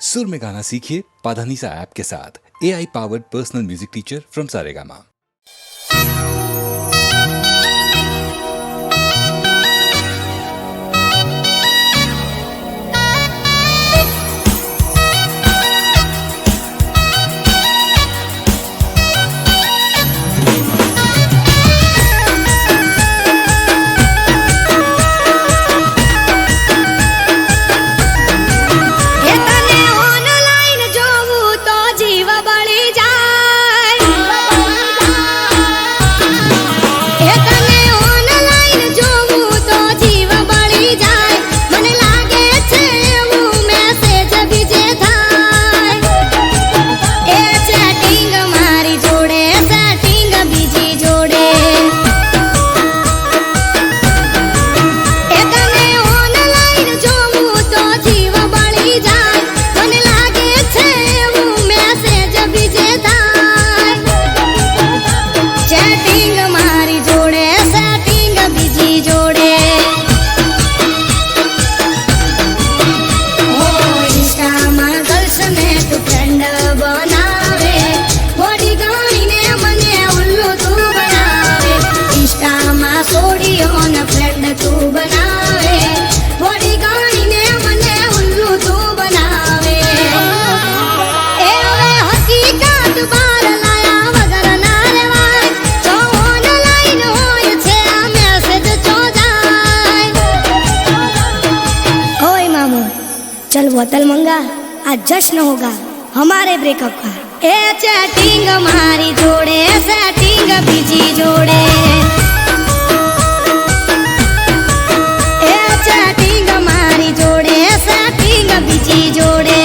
सुर में गाना सीखिए पाधानीसा ऐप के साथ। AI powered personal music teacher from Saregama. चल बोतल मंगा, आज जश्न होगा हमारे ब्रेकअप का। ए चैटिंग हमारी जोड़े, सेटिंग बिजी जोड़े। ए चैटिंग हमारी जोड़े, सेटिंग बिजी जोड़े।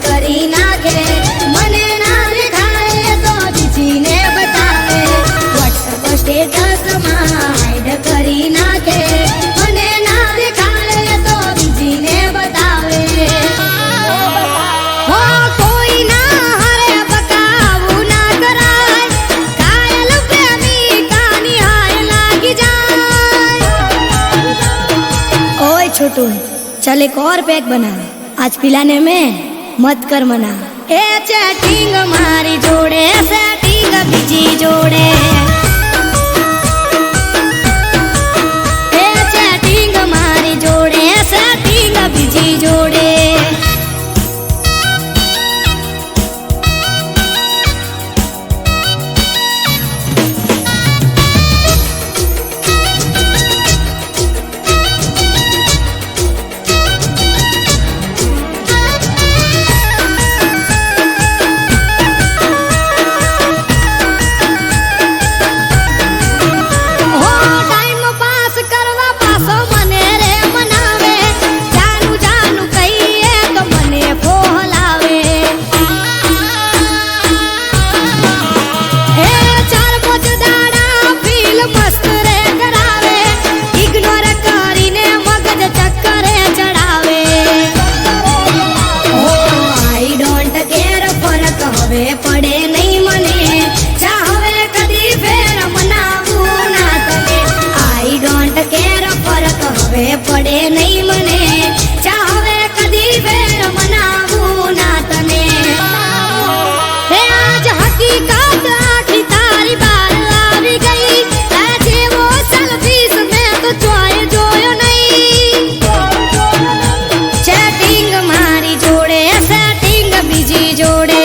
કરી નાખે મને ના દેખાય તો બીજીને બતાવે। WhatsApp સ્ટેટસ માં હાઈડ કરી નાખે મને ના દેખાય તો બીજીને બતાવે। હો કોઈ ના હારે બકાવું ના કરાય, કાયલ પ્રેમી કાની હાય લાગી જાય। ओए छोटू चल एक और पैक बना, आज पिलाने में मत कर मना। ए चैटिंग हमारी जोड़े, सेटिंग बिजी जोड़े। ए चैटिंग हमारी जोड़े, सेटिंग बिजी जोड़े। પડે નહીં મને ચાહવે કદી ફેર મનાવું ના તને। આઈ ડોન્ટ કેર ફરક હવે પડે નહીં મને ચાહવે કદી ફેર મનાવું ના તને। હે આજ હકીકત આખી તારી બાર આવી ગઈ, જેવો સેલ્ફીસ મેં તો જોયો નહીં। ચેટિંગ મારી જોડે, સેટિંગ બીજી જોડે।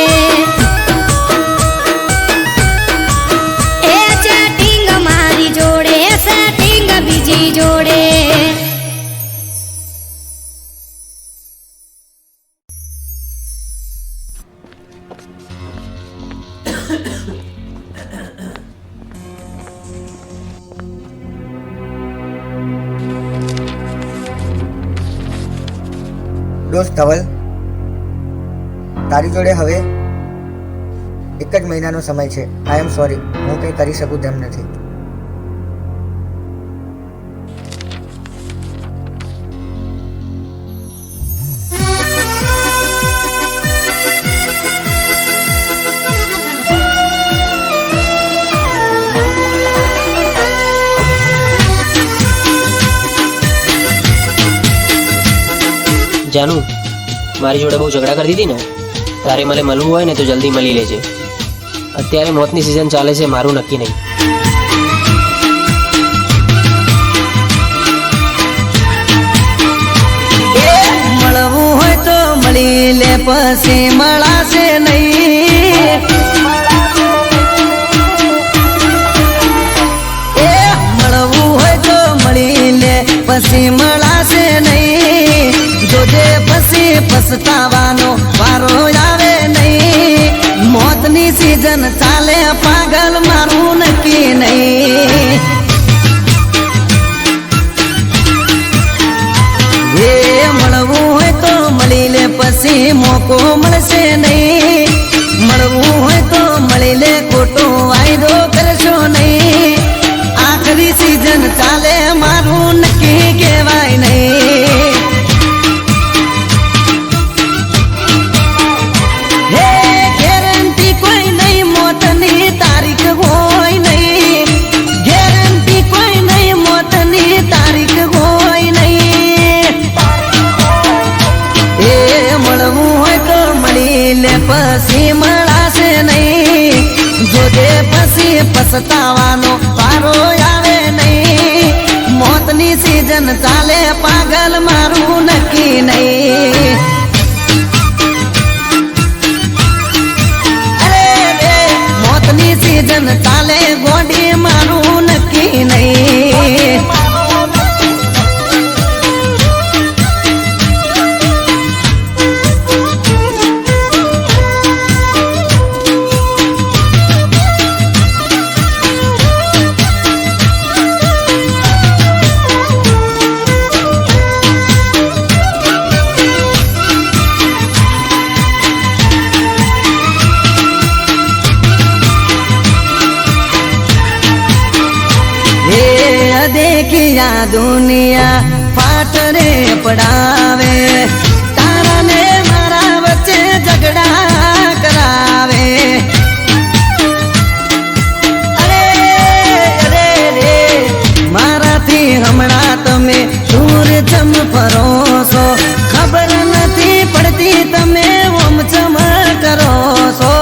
जोड़े દોસ્ત ધવલ, તારી જોડે હવે એક જ મહિનાનો સમય છે. આઈ એમ સોરી, હું કંઈ કરી શકું તેમ નથી. જાનુ, મારી જોડે બહુ ઝઘડા કરતી હતી ને, તારે મને મળવું હોય ને તો જલ્દી મળી લેજે. અત્યારે મોતની સિઝન ચાલે છે, મારું નક્કી નહીં. મળવું હોય તો મળી લે, પછી મળાશે નહીં. મળવું હોય તો મળી લે, પછી મળાશે નહીં. જોજે પછી પછતાવાનો વારો આવે નહીં. મોતની સિઝન ચાલે, પાગલ મારું નક્કી નહીં. એ મળવું હોય તો મળી લે, પછી મોકો મળશે નહીં. મળવું હોય તો મળી લે, ખોટો વાયદો કરશો નહીં. આખરી સિઝન ચાલે, મારું નક્કી કહેવાય નહીં. હે ગેરંટી કોઈ નહીં, મોતની તારીખ હોય નહીં. ગેરંટી કોઈ નહીં, મોતની તારીખ હોય નહીં. એ મળવું હોય તો મળી લે, પછી મળાશે નહીં. જોજે પછી પછતાવાનો વારો આવે નહીં. મોતની સિઝન ચાલે, પાગલ મારું નક્કી નહીં. અરે રે મોતની સિઝન ચાલે, ગોડી મારું નક્કી નહીં. देखिया दुनिया फाट रे पड़ावे, तारा ने मारा बच्चे झगड़ा करावे. अरे अरे रे मारा थी हमणा तमे दूर चम फरो सो. खबर नहीं पड़ती तमे ओम चम करो सो.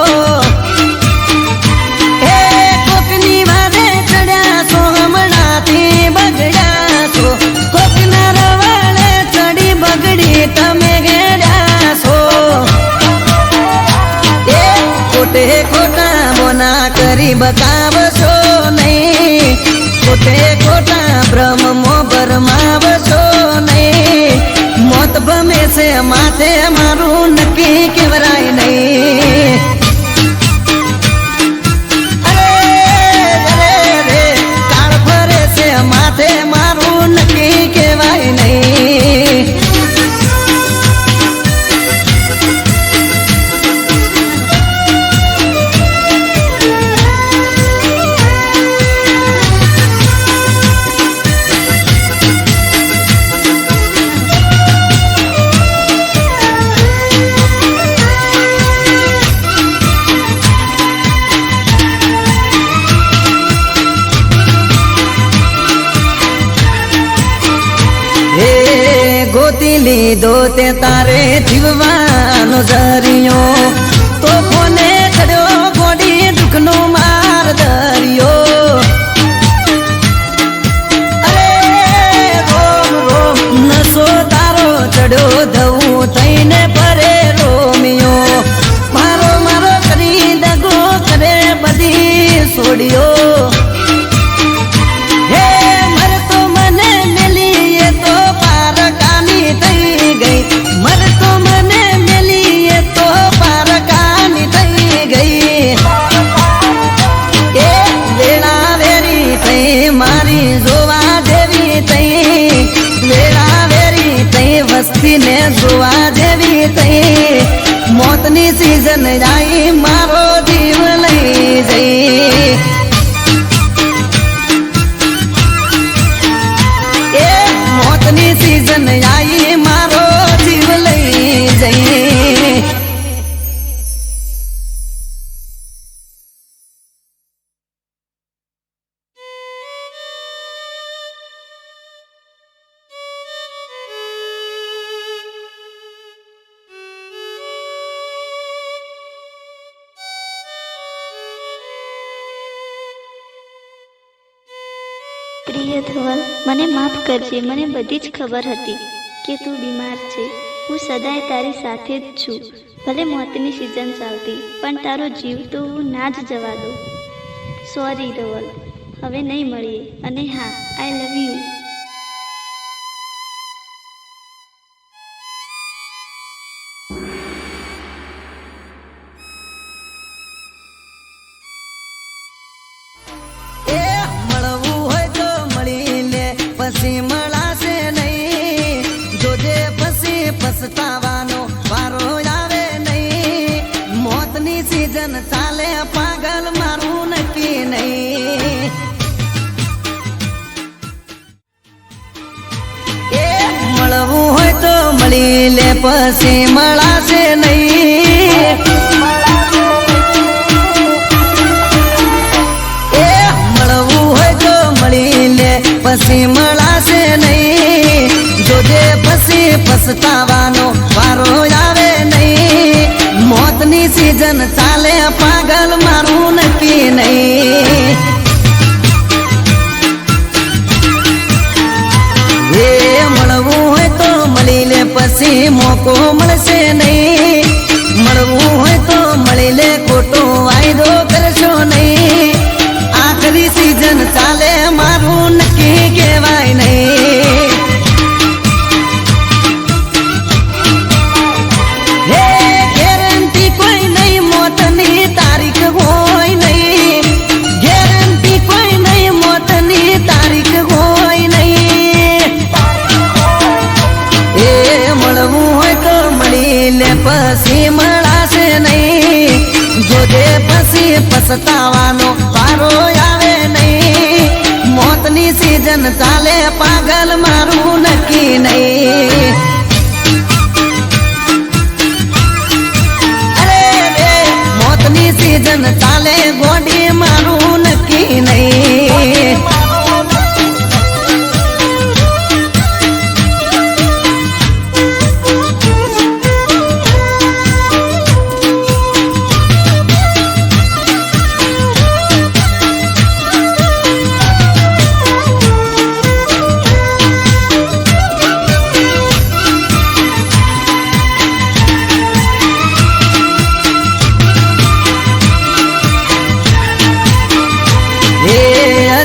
તમે ગયા છો એ ખોટે ખોટા બોના કરી બતાવશો નહીં. ખોટે ખોટા બ્રહ્મો ભરમાવશો નહીં. મોત ભમે છે માથે, મારું નક્કી કેવરાય નહીં. અરે અરે રે કાળ ફરે છે માથે, મારું નક્કી કેવાય નહીં. ગોતી લીધો તે તારે જીવવાનો જરિયો, તો કોને ચડ્યો ગોડી દુઃખનો માર દરિયો. અરે રોમ રોમ નસો તારો ચડ્યો, ધવું થઈને પરે રોમિયો. મારો મારો કરી દગો કરે, બધી છોડ્યો. મારી જોવા દેવી તઈ વેળા વેરી તઈ વસ્તી ને જોવા જેવી થઈ મોતની સીઝન આવી મારો જીવ લઈ જઈ એ મોતની સીઝન આવી મારો જીવ લઈ જઈ પ્રિય ધવલ, મને માફ કરજે. મને બધી જ ખબર હતી કે તું બીમાર છે. હું સદાય તારી સાથે જ છું. ભલે મોતની સિઝન ચાલતી, પણ તારો જીવ તો હું ના જ જવા દઉં. સોરી ધવલ, હવે નહીં મળીએ. અને હા, આઈ લવ યુ. એ મળવું હોય તો મળી લે પછી મળાશે નહીં જોજે પછી પછતાવાનો વારો આવે નહીં મોતની સીઝન ચાલે પાગલ મારું નક્કી નહીં એ મળવું હોય તો મળી લે પછી મળાશે નહીં પછી મળાશે નહીં જોજે પછી પછતાવાનો વારો આવે નહીં મોતની સીઝન ચાલે પાગલ મારું નક્કી નહીં એ મળવું હોય તો મળી લે પછી મોકો મળશે નહીં મળવું હોય તો મળી લે ખોટો વાયદો કરશો નહીં આખરી સીઝન ચાલે મારું નક્કી કહેવાય નહીં હે ગેરંટી કોઈ નહીં મોતની તારીખ હોય નહીં ગેરંટી કોઈ નહીં મોતની તારીખ હોય નહીં એ મળવું હોય તો મળી લે પછી મળાશે નહીં જોજે પછી પછતાવાનો વારો આવે નહીં મોતની સીઝન ચાલે પાગલ મારું નક્કી નહીં અરે રે મોતની સીઝન ચાલે ગોડી મારું નક્કી નહીં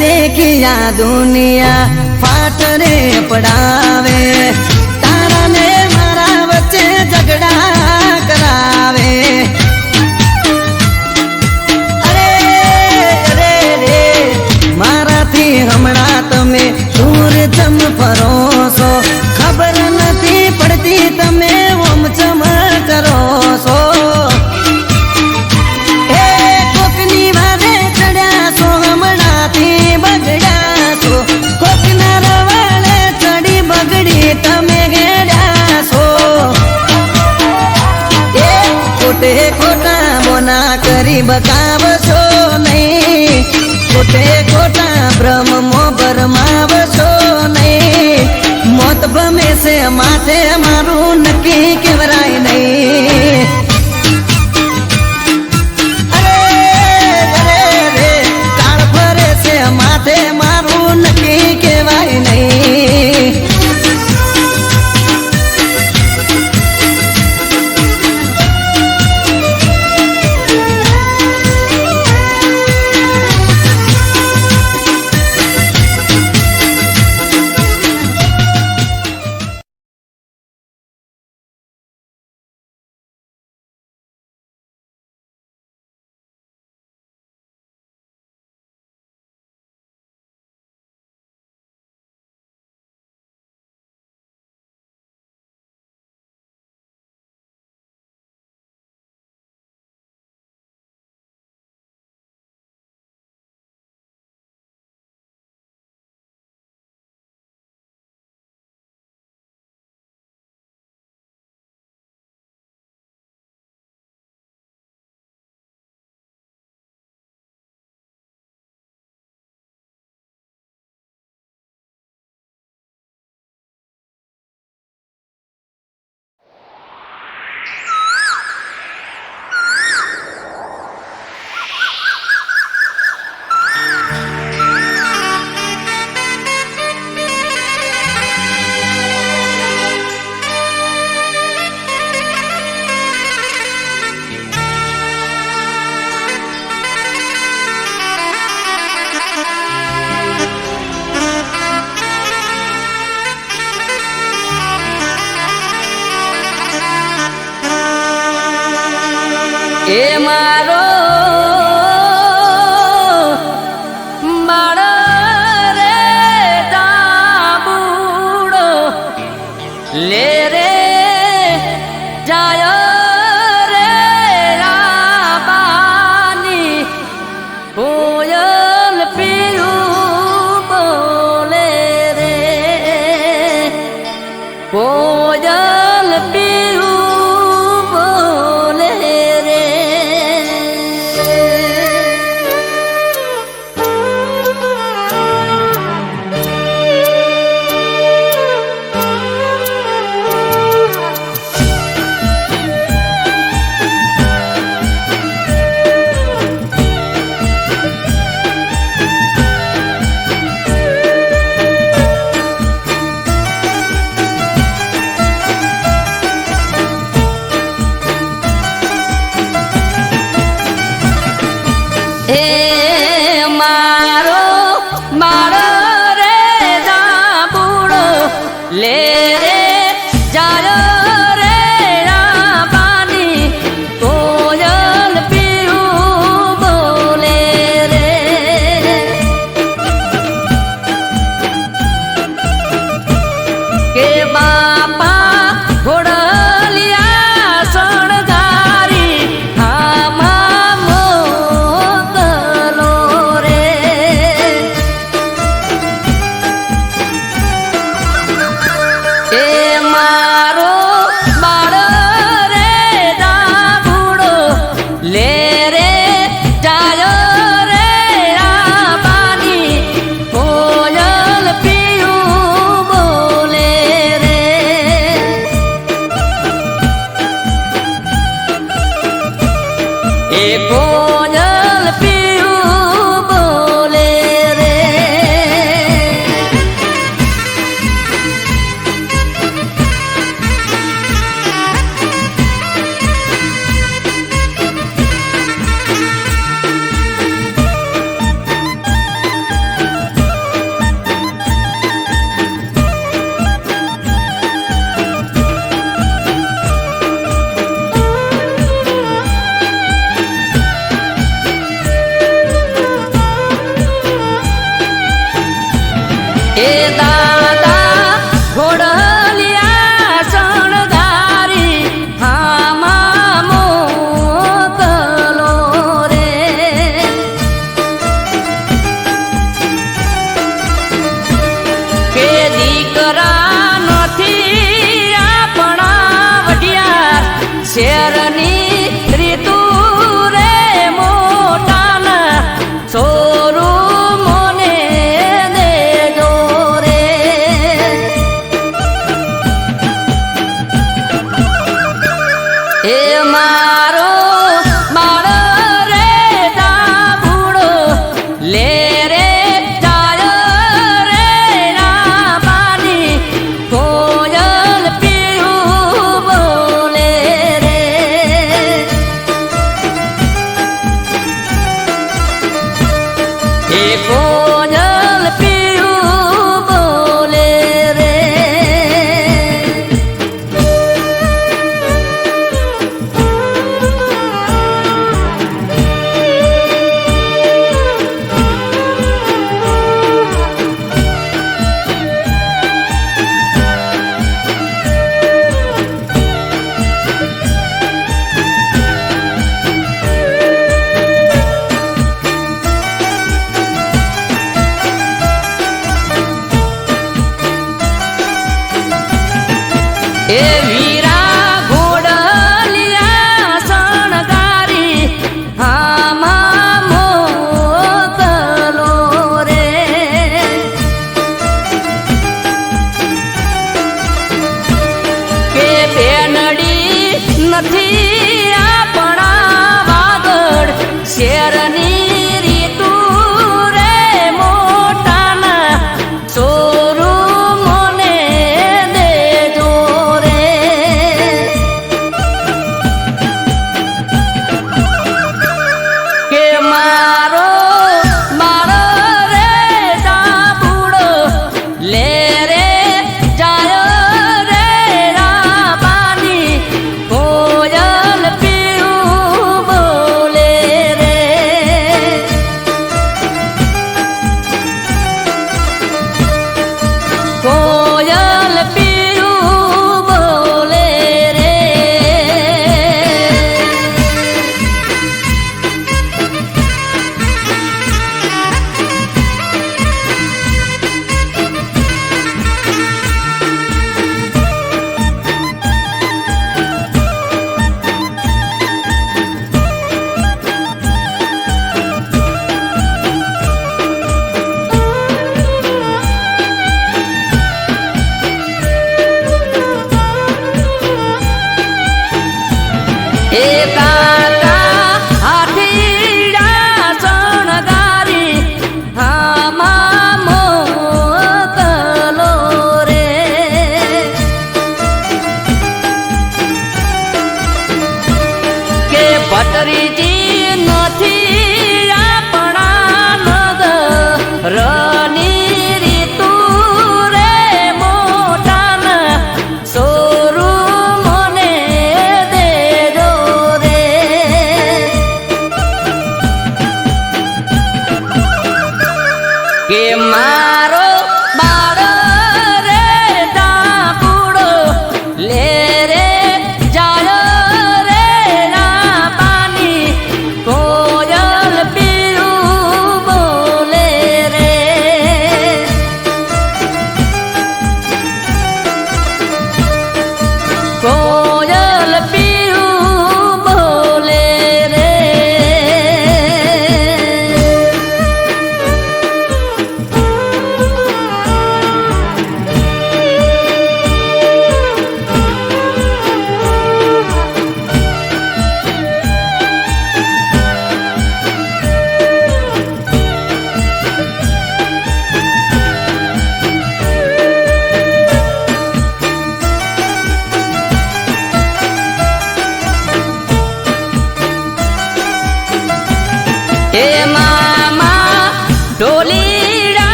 देखिया दुनिया फाट रे पड़ावे तारा ने मारा बच्चे झगड़ा करावे अरे अरे रे मारा थी हमणा तमे दूर जम फरो सो खबर नहीं पड़ती तमे ओम चम करो सो તમે ગેડ્યા છો એ ખોટે ખોટા બોના કરી બતાવશો નહીં ખોટે ખોટા બ્રહ્મો ભરમાવશો નહીં મોત ભમે છે માથે મારું નક્કી કેવરાય નહીં લે રે જાય રે રાબાની કોયલ પીયું બોલે રે કોયલ પીયું બોલે રે લે રે જાય રે રાબાની કોયલ પીયું બોલે રે કે બાપા ઘોડલિયા શણગારી આમાં મોકલો રે એ મારો બાળ રે દાભૂડો લે રે જાય રે રાબાની કોયલ પીયું બોલે રે એ કોયલ પીયું બોલે રે એ દાદા ઘોડલિયા શણગારી આમાં મોકલો રે કે દીકરા નથી આપણા વઢિયાર શેરની રીતુ રે મોટાના સોરું મોને દેજો રે એ મારો બાળ રે દાભૂડો લે રે જાય રે રાબાની કોયલ પીયું બોલે રે એ કોયલ પીયું બોલે રે એ વીરા ઘોડલિયા શણગારી આમાં મોકલો રે કે બેનડી નથી આપણા વાગડ શેરની રીતુ રે મોટાના સોરું મોને દેજો રે કે મારો બાળ રે દાભૂડો લે રે જાય રે રાબાની કોયલ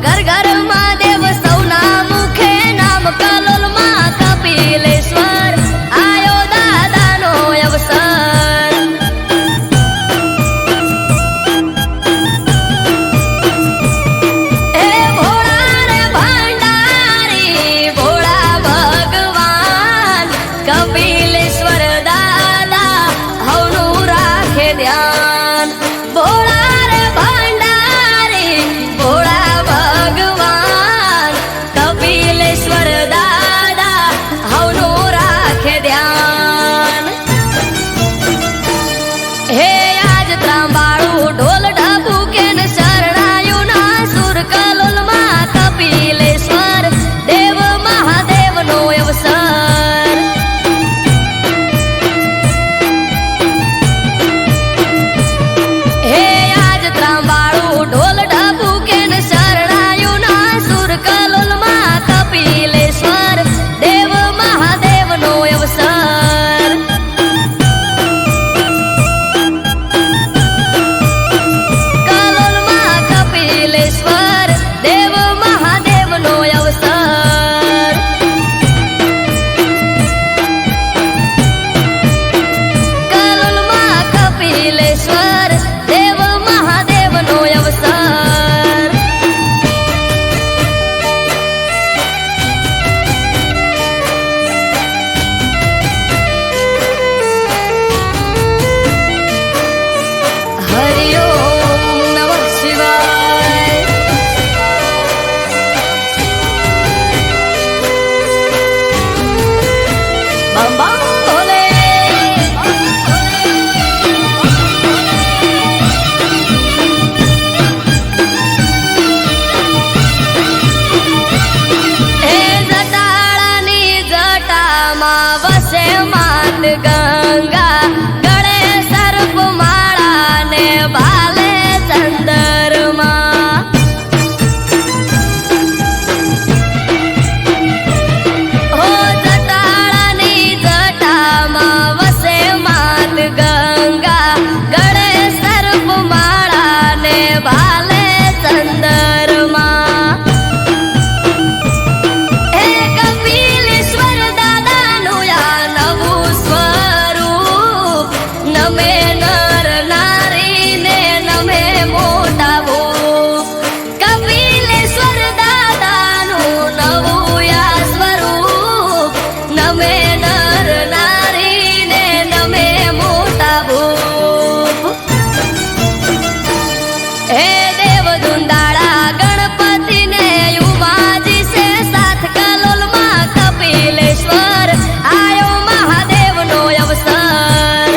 ઘર ઘરમાં દેવ સૌના મુખે નામ કલોલમાં કપિલેશ્વર આયો દાદાનો અવસર. હે ભોળા રે ભંડારી ભોળા ભગવાન કપિલેશ્વર દાદા હવનું રાખે ધ્યાન. ભોળા રે ભંડારી ભોળા ભગવાન કપિલેશ્વર દાદા હવનું રાખે ધ્યાન. હે આજ ત્રાંબાળું ઢોલ ઢબુકે ને શરણાયું ના સુર કલોલમાં કપિલેશ્વર દેવ મહાદેવનો અવસર. હે આજ ત્રાંબાળું ઢોલ ઢબુકે ને શરણાયું ના સુર કલોલમાં કપિલેશ્વર દેવ મહાદેવનો અવસર. કલોલમાં કપિલેશ્વર દેવ મહાદેવનો અવસર. કલોલમાં કપિલેશ્વર દેવ મહાદેવનો અવસર. હરિ ઓમ નમઃ શિવાય. બમ બમ ભોલે. હે જટાળાની જટામાં વસે માત ગંગા ગળે સર્પ માળા ને ભાલે ચંદરમાં. હો જટાળાની જટામાં વસે માત ગંગા ગળે સર્પ માળા ને ભાલે ચંદરમાં. હે કપિલેશ્વર દાદાનું આ નવું સ્વરૂપ નમે નર નારીને નમે મોટા ભૂપ. કપિલેશ્વર દાદાનું નવું આ સ્વરૂપ નમે નર નારીને નમે મોટા ભૂપ. હે દેવ દુંદાળા ગણપતિને ઉમાજી છે સાથ કલોલમાં કપિલેશ્વર આયો મહાદેવનો અવસર.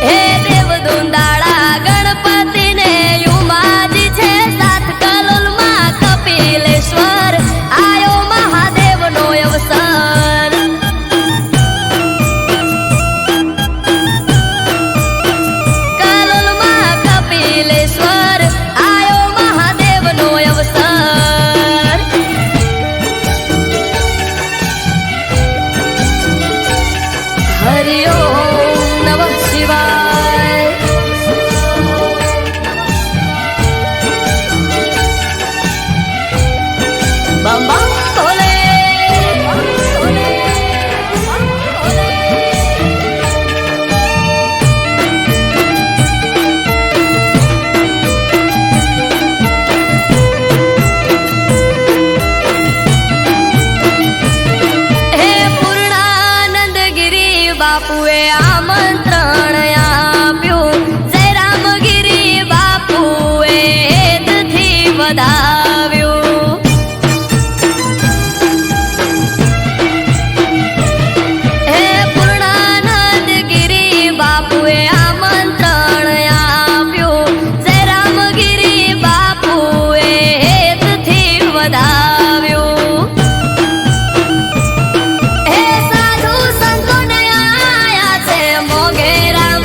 હે દેવ દુંદાળા ગણપતિને ઉમાજી છે સાથ કલોલમાં કપિલેશ્વર આયો મહાદેવનો અવસર. કલોલમાં કપિલેશ્વર આયો મહાદેવનો અવસર. હરિ ઓમ નમઃ શિવાય. બમ બમ ભોલે. હે પૂર્ણાનંદ ગિરી બાપુએ આમંત્રણ આપ્યું. જય રામગીરી બાપુએ હેતથી વધાવ્યું. હે પૂર્ણાનંદ ગિરી બાપુએ આમંત્રણ આપ્યું. જય રામગીરી બાપુએ હેતથી વધાવ્યું. હે સાધુ સંતોને આયા છે મોઘેરા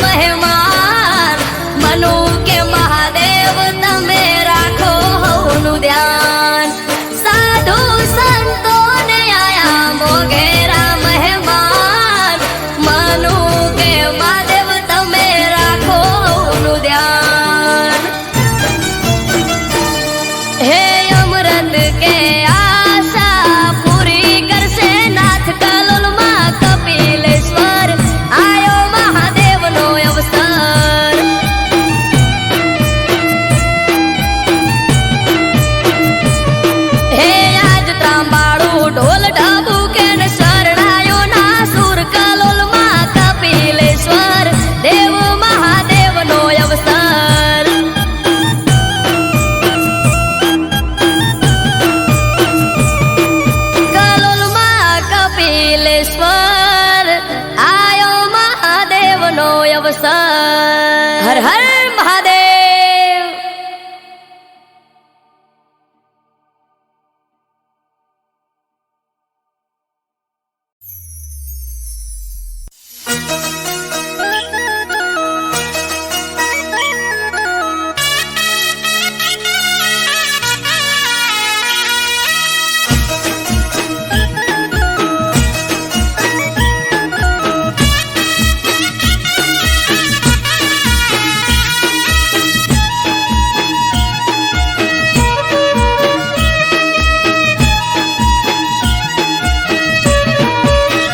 પહેલો અવસર હર હર મહાદેવ.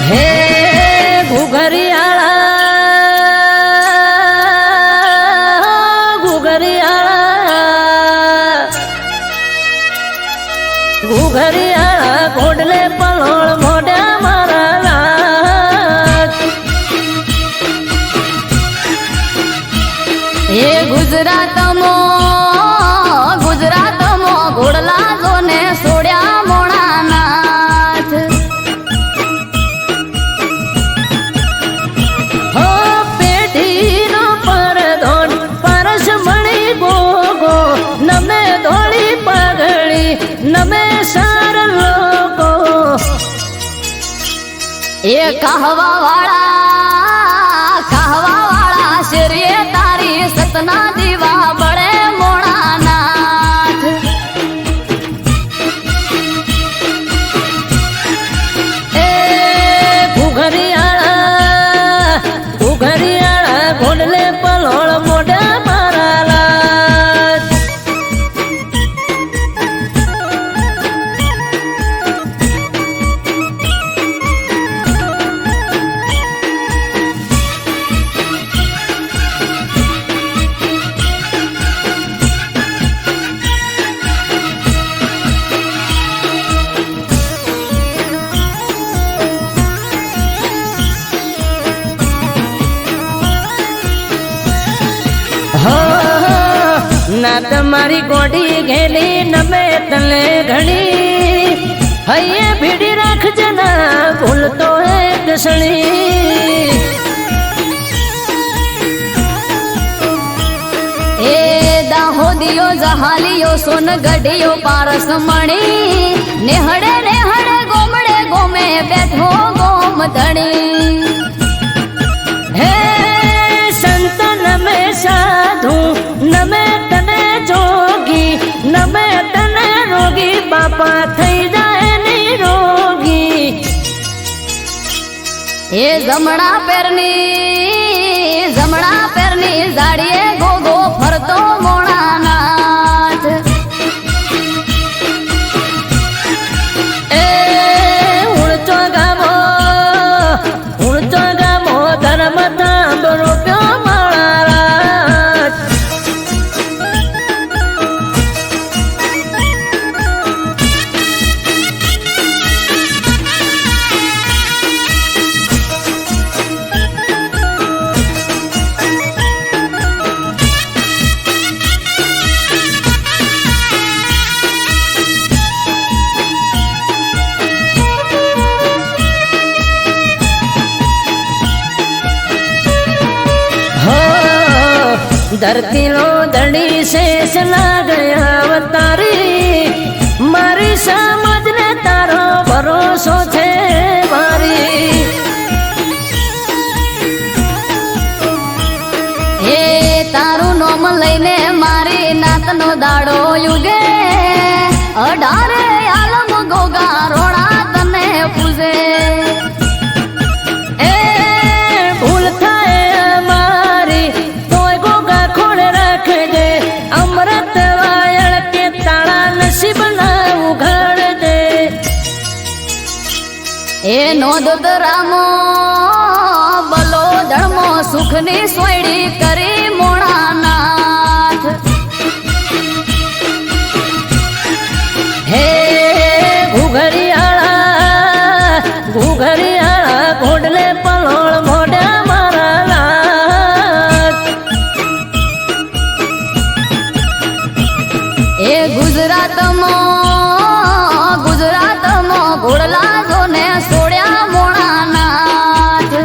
હે ઘુઘરિયાળા ઘુઘરિયાળા ઘોડલે પલોળ મોઢા મારા લાગ. હે ગુજરાતમાં ઘોડલા જોને સોડ્યા મોણાનાથ. હો પેઢીનો પરધોન પરસ મણી ગોગો નમે ધોળી પગડી નમે સાર લોકો. એ કહવા વાળા શરીએ તારી સતના દીવા બળે મોણાનાથ. એ ઘુઘરિયાળા ઘોડલે પલોળ મોઢા મારા લાગ. ના તમારી ગોડી ઘેલી નમે તને ઘણી હૈયે ભીડી રાખજે ના ભૂલતો એક સણી. એ દાહોદિયો જહાલિયો સોન ગઢિયો પારસ મણી નેહડે ગોમડે ગોમે બેઠો ગોમ ધણી. હે સંત નમે સાધુ નમે તને જોગી નમે તને રોગી બાપા થઈ જાય નિરોગી. એ જમણા પેરની જાડીએ ગોગો ફરતો મોણાનાથ. એ ઉણચો ગામો ધર્મ થાંભલો પ્યો મારા. धरती लो धड़ी शेष ना गया अवतारी मारी समझ ने तारो भरोसो थे मारी. એ તારું નોમ લઈને મારી નાતનો દાડો યુગે 18 આલમ ગોગા રોણા તને પૂજે. ए भूल थाए मारी तोय गोगा खोड़ रख दे अमृत वायल के ताड़ा नसीब ना उघाड़ दे. એ નોંધ રામો બલો ધર્મો સુખની સોયડી કરી મોણાનાથ. हे घुघरियाळा घोडले पलोळ मोढ्या माराला. એ ગુજરાતમાં ઘોડલા જોને સોડ્યા મોણાનાથ.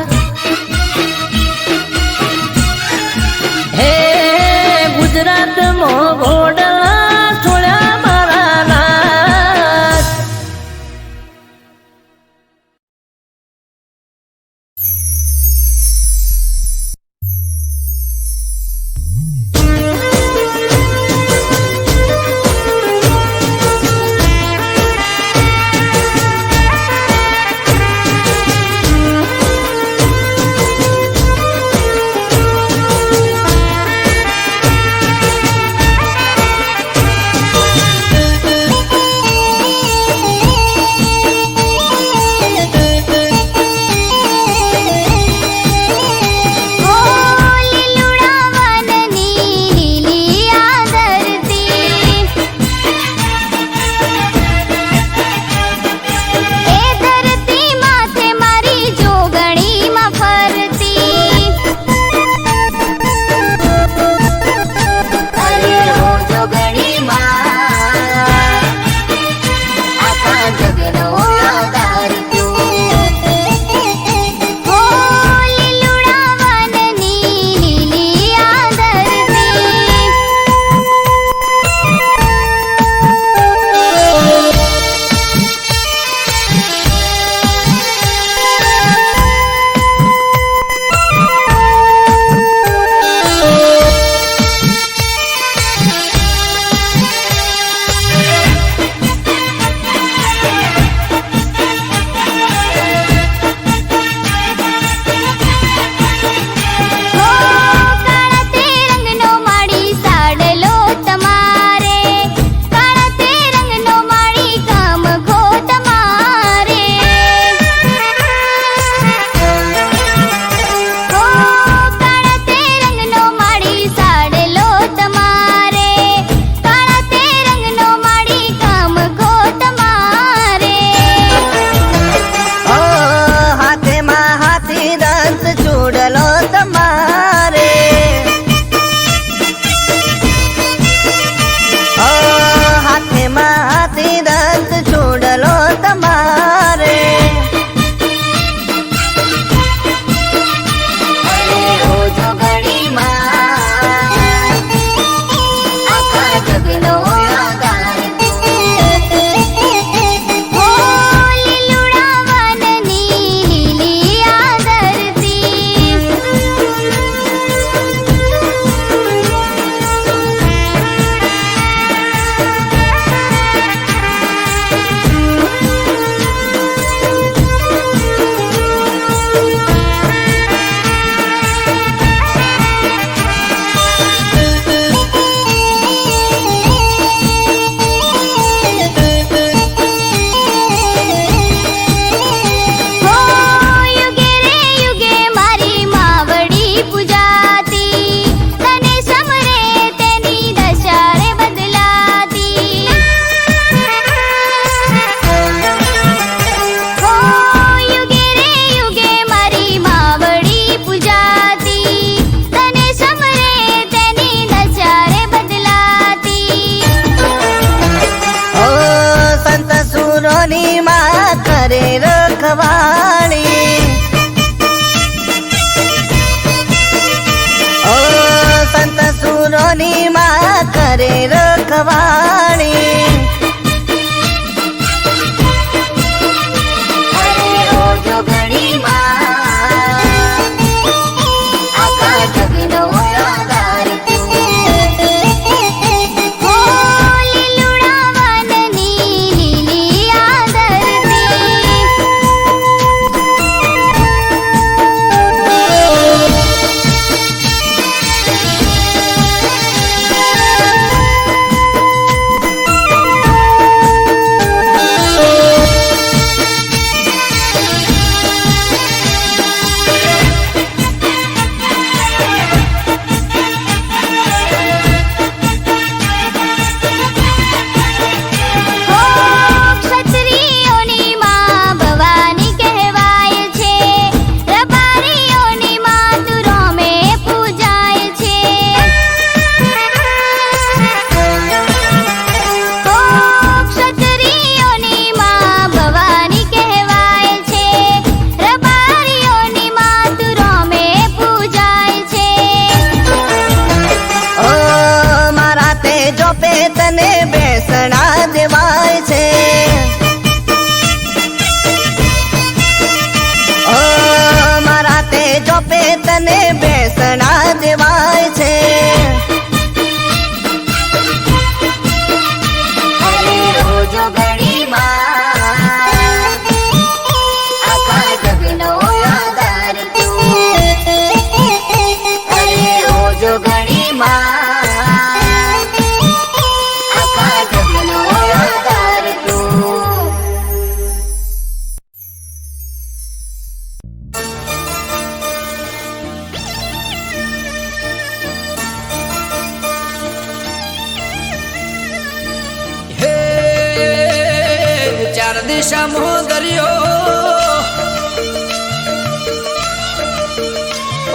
ચાર દિશામાં દરિયો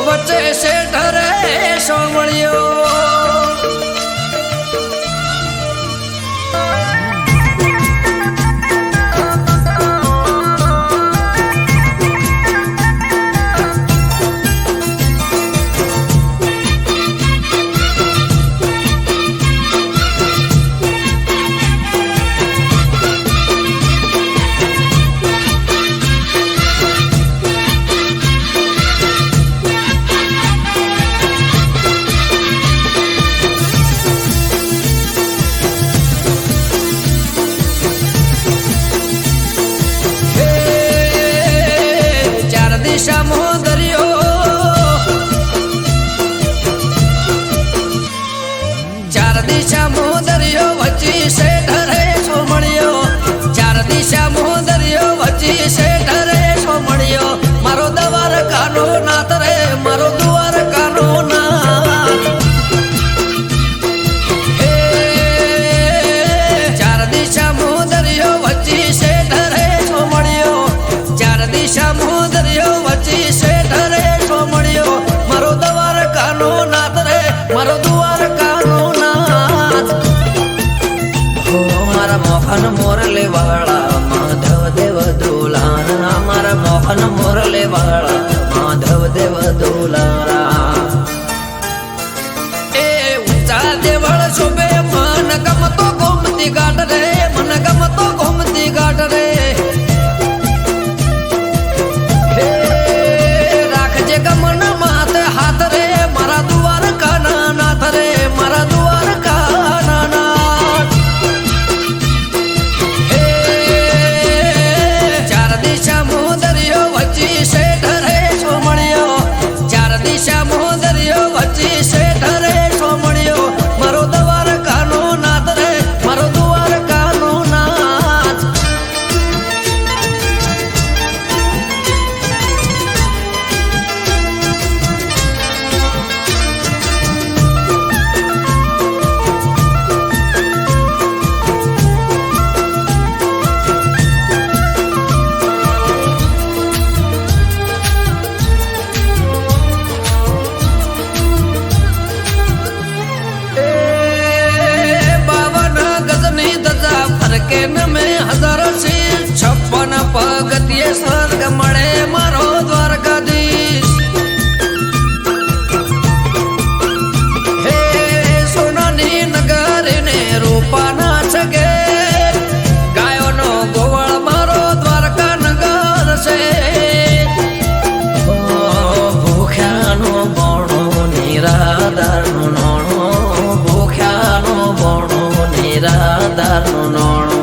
વચ્ચે શેઠ રે સોમળિયો મારો દવાર કાનો નાથ રે મારો દુવાર કાનો નાથ હે ચાર દિશામાં દરિયો વચ્ચે શેઠ રે સોમળિયો ચાર દિશામાં દરિયો વચ્ચે શેઠ રે સોમળિયો મારો દવાર કાનો નાથ રે મારો દુવાર કાનો નાથ મારા મોહન મોરલે વાળા માધવ દેવ દુલારા મારા મોહન મોરલે વાળા માધવ દેવ દુલારા એ ઊંચા દેવળ શોભે મન ગમતો ગોમતી ઘાટ રે મન ગમતો ગોમતી ઘાટ રે હે રાખજે ગમન માથે હાથ રે મારા દુવાર કાના નાથ રે મારા દુવાર કાના નાથ ચાર દિશામાં દરિયો વચ્ચે શેઠ રે સોમળિયો ચાર દિશામાં દરિયો વચ્ચે શેઠ રે સોમળિયો મારો દવાર કાનો નાથ રે મારો દુવાર કાનો નાથ ફરકે ન મેં હજાર શીર 56 પગથિયે સ્વર્ગ મળે મારો દ્વારકાધીશ હે સોનાની નગરી ને રૂપાના છગે ગાયોનો ગોવાળ મારો દ્વારકા નગર છે ભૂખ્યાનો બોણો નિરાધારનો નોણો ભૂખ્યાનો બોણો નિરાધારનો નોણો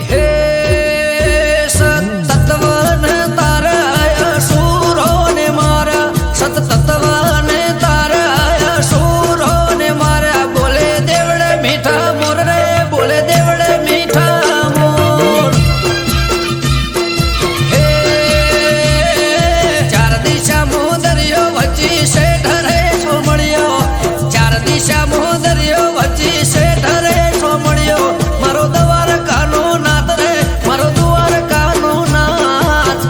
હે સતતત્વને તારા સુરો ને મારા સતતત્વને તારા સુરો ને મારા બોલે દેવડે મીઠા મોર રે બોલે દેવડે મીઠા મોર હે ચાર દિશામાં દરિયો વચ્ચે શેઠ રે સોમળિયો ચાર દિશામાં દરિયો વચ્ચે શેઠ રે સોમળિયો મારો દવાર કાનો નાથ રે મારો દુવાર કાનો નાથ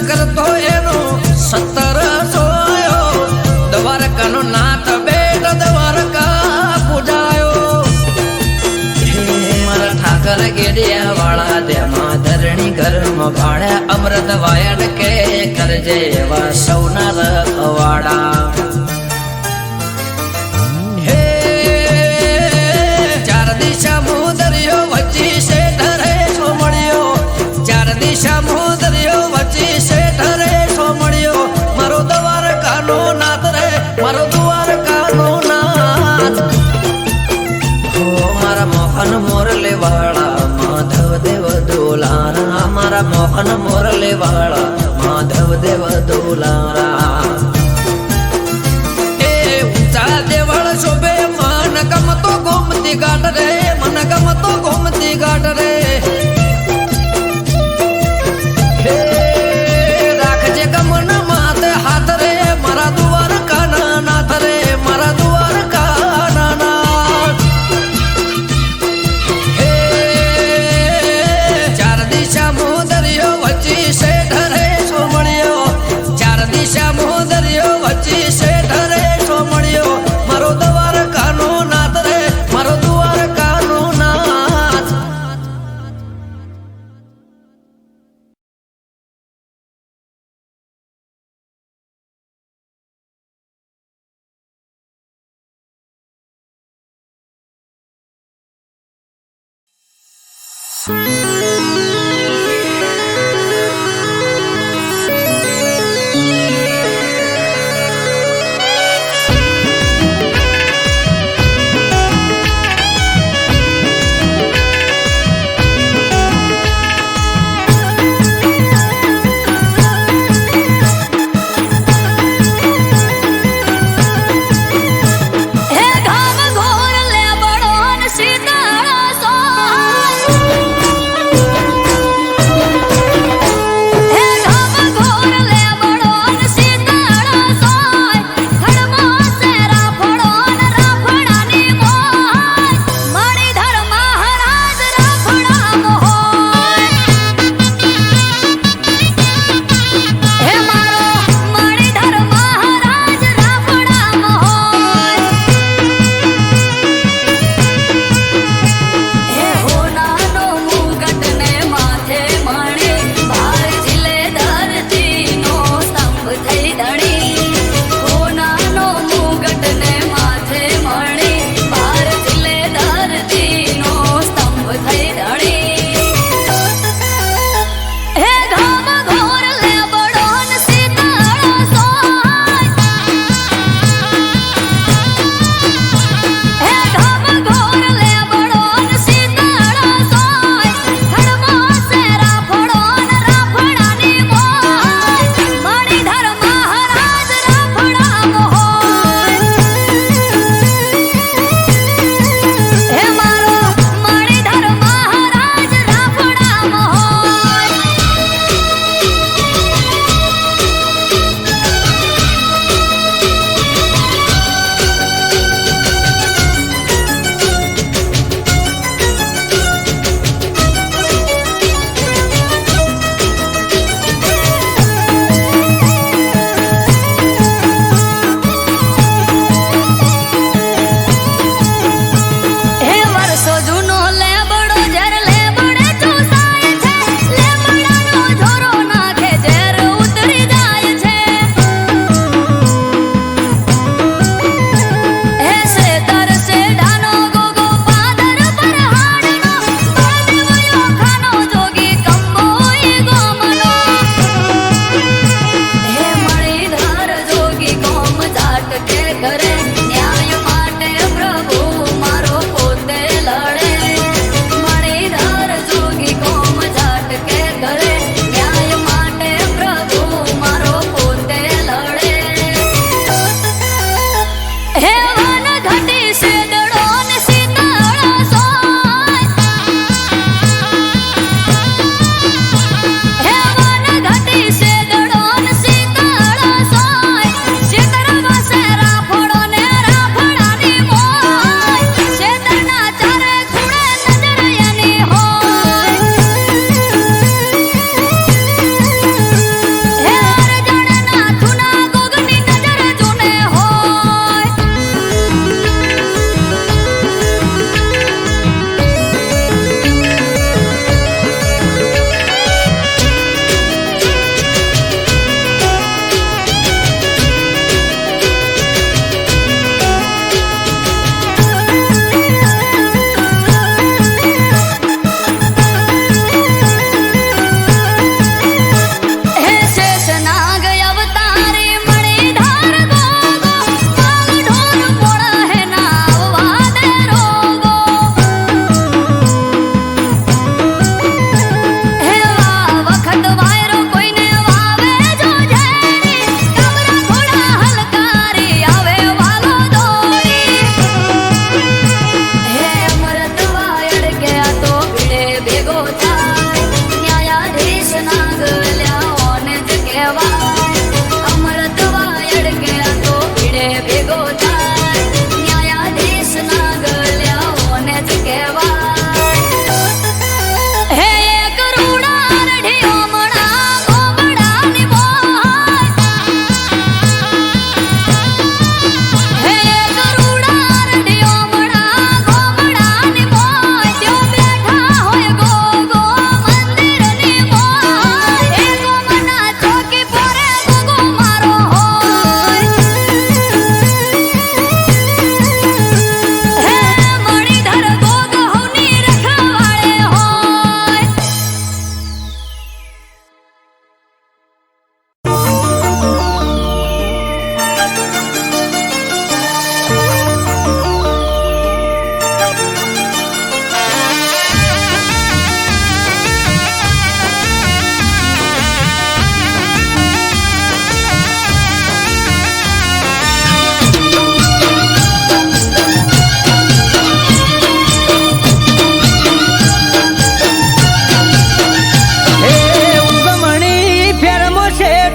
કરતો એનો 17 સોયો દ્વારકાનો નાથ બેટ દ્વારકા પૂજાયો મારા ઠાકર ગેડિયા વાળા તેમાં ધરણી ઘરમાં ભાડ્યા અમૃત વાયડ કે કરજે એવા સૌના રખવાડા હે ચાર દિશામાં દરિયો વચ્ચે છે ધવ દેવ દોલારા એ ઊંચા દેવળ શોભે મન ગમતો ગોમતી ઘાટ રે મન ગમતો ગોમતી ઘાટ રે હે રાખજે ગમન માથે હાથ રે મારા દ્વારકા ના નાથ રે મારા દ્વારકા ના નાથ હે ચાર દિશા મોદરિયો વચ્ચે શેઠ રે સોમણિયો ચાર દિશા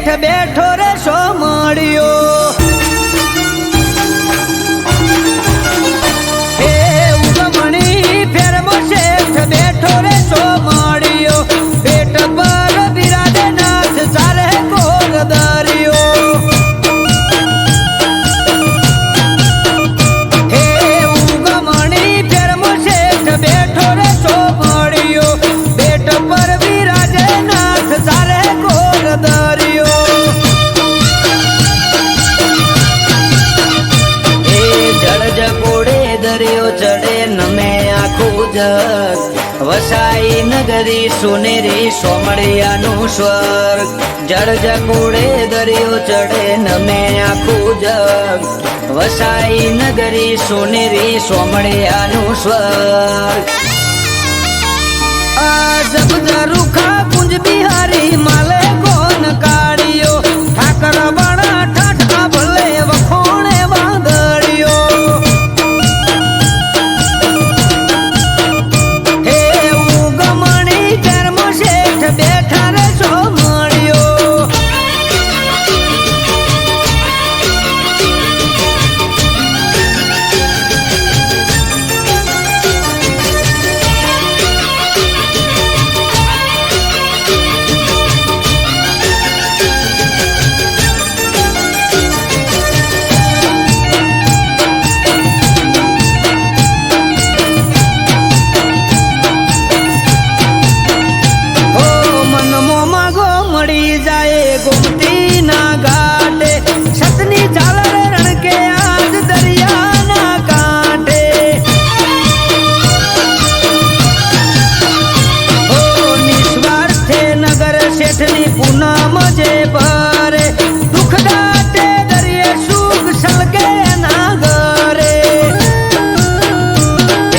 શેઠ બેઠો રે સોમળિયો હે ઉગમણી ફેરમો શેઠ બેઠો રે સોમળિયો પેટ પર બિરાજે નાથ ચારે કોલ દરિયો હે ઉગમણી ફેરમો શેઠ બેઠો રે સોમળિયો પેટ પર બિરાજે નાથ ચારે કોલ દરિયો એ જળ જકોડે દરિયો ચડે નમે આખું જગ વસાઈ નગરી સુનેરી સોમળિયાનું સ્વર્ગ જળ જકોડે દરિયો ચડે નમે આખું જગ વસાઈ નગરી સુનેરી સોમળિયાનું સ્વર્ગ આ જબ રૂખા કુંજ બિહારી માલે કોન કાઢ્યો ઠાકર બણા ઠાઠા ભલે વખોણે વાદળ્યો હે ઉગમણી કર્મ શેઠ બેઠા રે સોમળિયો મળી જાય ગોમતી ના ઘાટે સતની ચાલર રણકે આજ દરિયાના કાંઠે ઓ નિસ્વાર્થે નગર શેઠની પૂનમ જે ભરે દુઃખ દાટે દરિયે સુખ સલકે ના ઘરે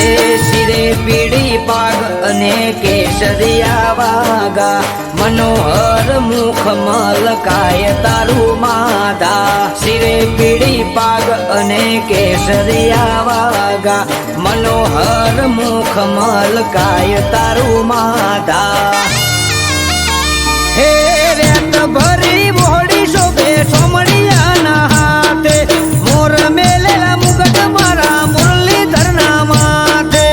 એ શિરે પીડી પાગ અને કેસરિયા વાગા મનોહર મુખ મલકાય તારું માધા શિરે પીડી પાગ અને કેસરિયા વાગા મનોહર મુખ મલકાય તારું માધા હે રેત ભરી વહોડી શોભે સોમળિયાના હાથે મોર મેલેલા મુગટ મારા મુરલીધરના માથે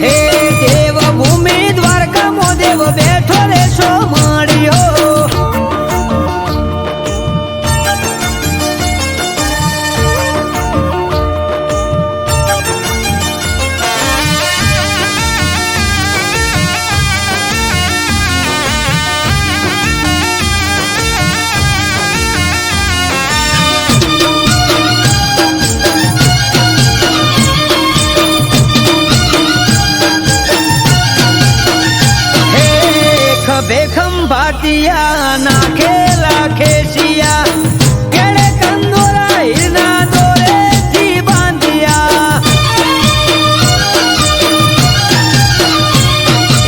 હે દેવભૂમિ દ્વારકામાં દેવ બેઠો રે સોમળિયો બેખમ ભાટિયા નાખેલા ખેસિયા કેળે કંદોરા હીરના દોરેથી બાંધિયા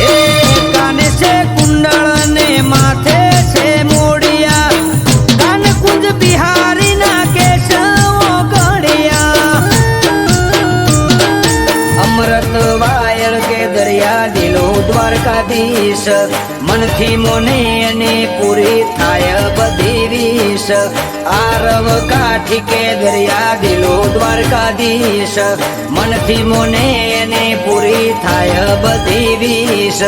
એ કાને છે કુંડળ ને માથે છે મોડિયા કાન કુંજ બિહારી ના કેશવો ગળિયા અમૃત વાયર કે દરિયા દિલો દ્વારકાધીશ મનથી મોને અને પૂરી થાય બધી વિશ આરવ કાઠી કે દરિયા દિલો દ્વારકાધીશ મનથી મોને અને પૂરી થાય બધી વિશ